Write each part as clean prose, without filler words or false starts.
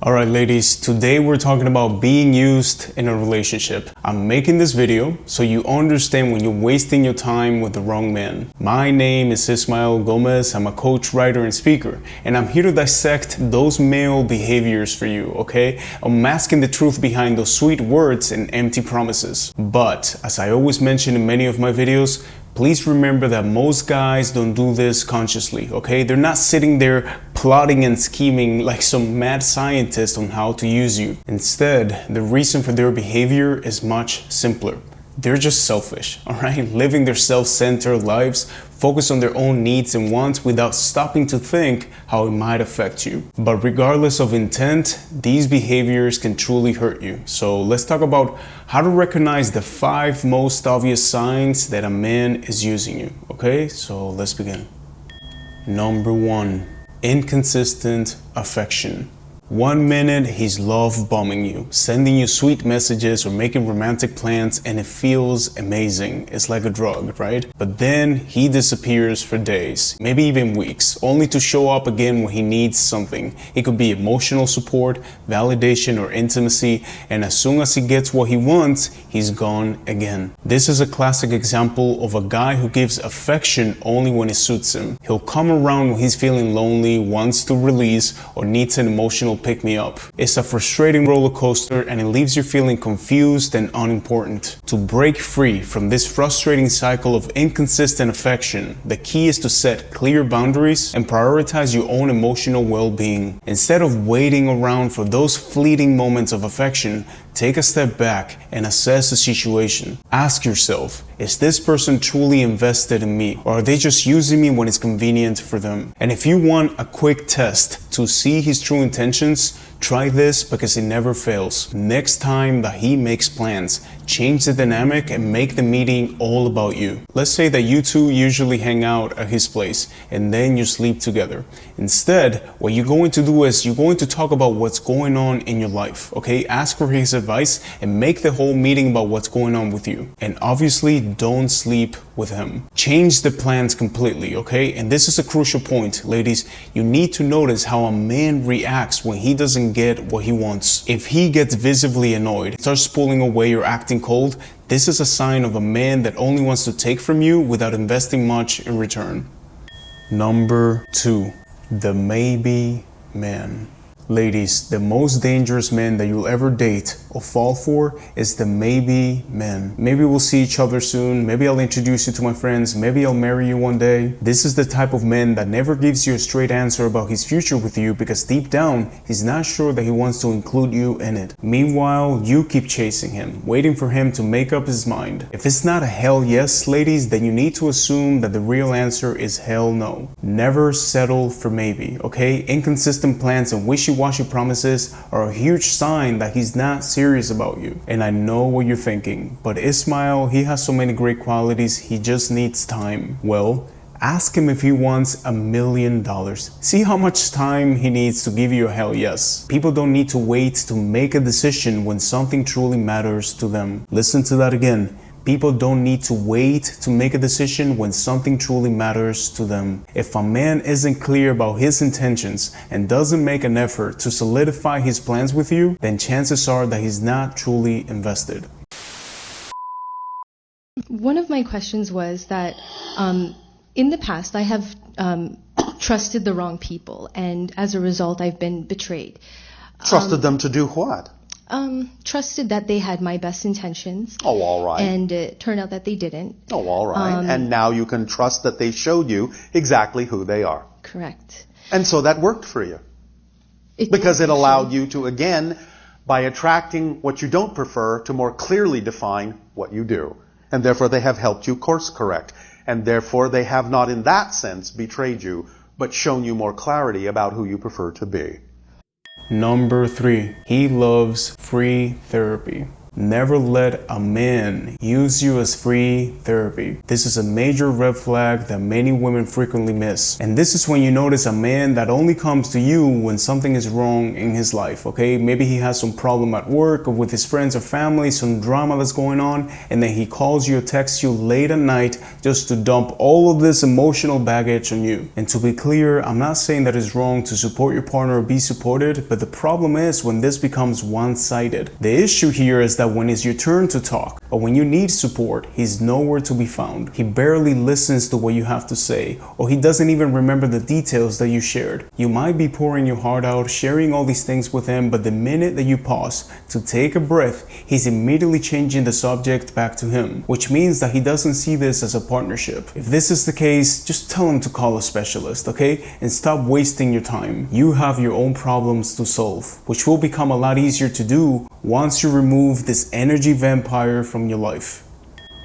Alright ladies, today we're talking about being used in a relationship. I'm making this video so you understand when you're wasting your time with the wrong man. My name is Ismael Gomez. I'm a coach, writer, and speaker, and I'm here to dissect those male behaviors for you, okay? I'm masking the truth behind those sweet words and empty promises. But as I always mention in many of my videos, please remember that most guys don't do this consciously, okay? They're not sitting there plotting and scheming like some mad scientist on how to use you. Instead, the reason for their behavior is much simpler. They're just selfish, all right? Living their self-centered lives, focus on their own needs and wants without stopping to think how it might affect you. But regardless of intent, these behaviors can truly hurt you. So let's talk about how to recognize the 5 most obvious signs that a man is using you, okay? So let's begin. Number 1, inconsistent affection. 1 minute he's love bombing you, sending you sweet messages or making romantic plans, and it feels amazing. It's like a drug, right? But then he disappears for days, maybe even weeks, only to show up again when he needs something. It could be emotional support, validation, or intimacy, and as soon as he gets what he wants, he's gone again. This is a classic example of a guy who gives affection only when it suits him. He'll come around when he's feeling lonely, wants to release, or needs an emotional pick me up. It's a frustrating roller coaster and it leaves you feeling confused and unimportant. To break free from this frustrating cycle of inconsistent affection, the key is to set clear boundaries and prioritize your own emotional well-being. Instead of waiting around for those fleeting moments of affection, take a step back and assess the situation. Ask yourself, is this person truly invested in me, or are they just using me when it's convenient for them? And if you want a quick test to see his true intentions, try this because it never fails. Next time that he makes plans, change the dynamic and make the meeting all about you. Let's say that you two usually hang out at his place and then you sleep together. Instead, what you're going to do is you're going to talk about what's going on in your life, okay? Ask for his advice and make the whole meeting about what's going on with you. And obviously, don't sleep with him. Change the plans completely, okay? And this is a crucial point, ladies. You need to notice how a man reacts when he doesn't get what he wants. If he gets visibly annoyed, starts pulling away or acting cold, this is a sign of a man that only wants to take from you without investing much in return. Number 2, the maybe man. Ladies, the most dangerous man that you'll ever date or fall for is the maybe man. Maybe we'll see each other soon. Maybe I'll introduce you to my friends. Maybe I'll marry you one day. This is the type of man that never gives you a straight answer about his future with you because deep down, he's not sure that he wants to include you in it. Meanwhile, you keep chasing him, waiting for him to make up his mind. If it's not a hell yes, ladies, then you need to assume that the real answer is hell no. Never settle for maybe, okay? Inconsistent plans and wishy-washy promises are a huge sign that he's not serious about you. And I know what you're thinking, but Ismael, he has so many great qualities, he just needs time. Well, ask him if he wants $1 million. See how much time he needs to give you a hell yes. People don't need to wait to make a decision when something truly matters to them. Listen to that again. People don't need to wait to make a decision when something truly matters to them. If a man isn't clear about his intentions and doesn't make an effort to solidify his plans with you, then chances are that he's not truly invested. One of my questions was that in the past I have trusted the wrong people, and as a result I've been betrayed. Trusted them to do what? Trusted that they had my best intentions. Oh, all right. And it turned out that they didn't. Oh, all right. And now you can trust that they showed you exactly who they are. Correct. And so that worked for you. Because it allowed you to, again, by attracting what you don't prefer, to more clearly define what you do. And therefore they have helped you course correct. And therefore they have not in that sense betrayed you, but shown you more clarity about who you prefer to be. Number 3, he loves free therapy. Never let a man use you as free therapy. This is a major red flag that many women frequently miss. And this is when you notice a man that only comes to you when something is wrong in his life, okay? Maybe he has some problem at work or with his friends or family, some drama that's going on, and then he calls you or texts you late at night just to dump all of this emotional baggage on you. And to be clear, I'm not saying that it's wrong to support your partner or be supported, but the problem is when this becomes one-sided. The issue here is that when it's your turn to talk, or when you need support, he's nowhere to be found. He barely listens to what you have to say, or he doesn't even remember the details that you shared. You might be pouring your heart out, sharing all these things with him, but the minute that you pause to take a breath, he's immediately changing the subject back to him, which means that he doesn't see this as a partnership. If this is the case, just tell him to call a specialist, okay? And stop wasting your time. You have your own problems to solve, which will become a lot easier to do once you remove this energy vampire from your life.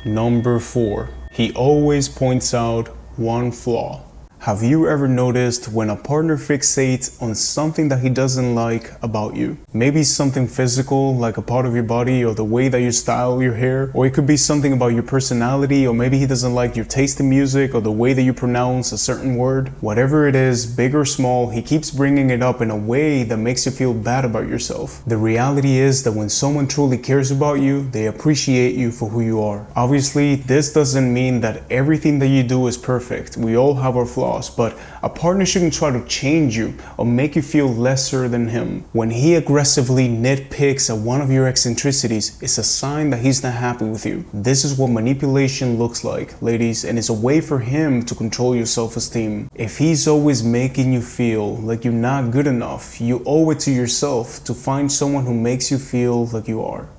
Number 4, he always points out one flaw. Have you ever noticed when a partner fixates on something that he doesn't like about you? Maybe something physical, like a part of your body or the way that you style your hair, or it could be something about your personality, or maybe he doesn't like your taste in music or the way that you pronounce a certain word. Whatever it is, big or small, he keeps bringing it up in a way that makes you feel bad about yourself. The reality is that when someone truly cares about you, they appreciate you for who you are. Obviously, this doesn't mean that everything that you do is perfect. We all have our flaws. But a partner shouldn't try to change you or make you feel lesser than him. When he aggressively nitpicks at one of your eccentricities, it's a sign that he's not happy with you. This is what manipulation looks like, ladies, and it's a way for him to control your self-esteem. If he's always making you feel like you're not good enough, you owe it to yourself to find someone who makes you feel like you are.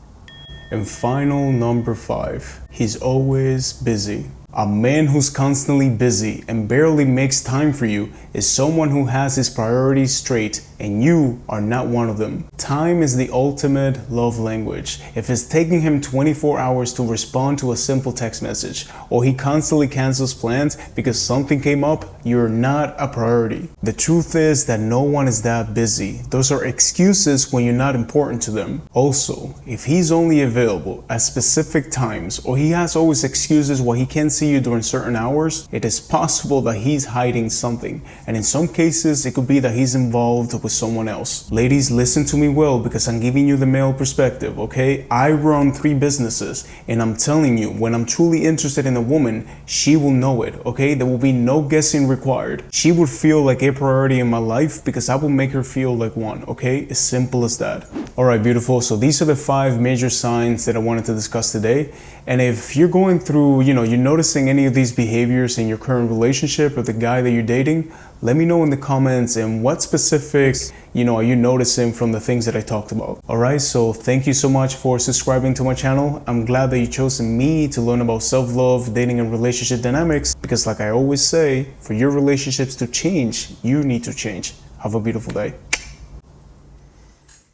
And final, number 5, he's always busy. A man who's constantly busy and barely makes time for you is someone who has his priorities straight, and you are not one of them. Time is the ultimate love language. If it's taking him 24 hours to respond to a simple text message, or he constantly cancels plans because something came up, you're not a priority. The truth is that no one is that busy. Those are excuses when you're not important to them. Also, if he's only available at specific times, or he has always excuses why he can't see you during certain hours, it is possible that he's hiding something. And in some cases, it could be that he's involved with someone else. Ladies, listen to me well, because I'm giving you the male perspective, okay? I run 3 businesses, and I'm telling you, when I'm truly interested in a woman, she will know it, okay? There will be no guessing required. She would feel like a priority in my life because I will make her feel like one, okay? As simple as that. All right, beautiful. So these are the 5 major signs that I wanted to discuss today. And if you're going through, you're noticing any of these behaviors in your current relationship or the guy that you're dating, let me know in the comments and what specifics, are you noticing from the things that I talked about. All right, so thank you so much for subscribing to my channel. I'm glad that you chose me to learn about self-love, dating, and relationship dynamics, because like I always say, for your relationships to change, you need to change. Have a beautiful day.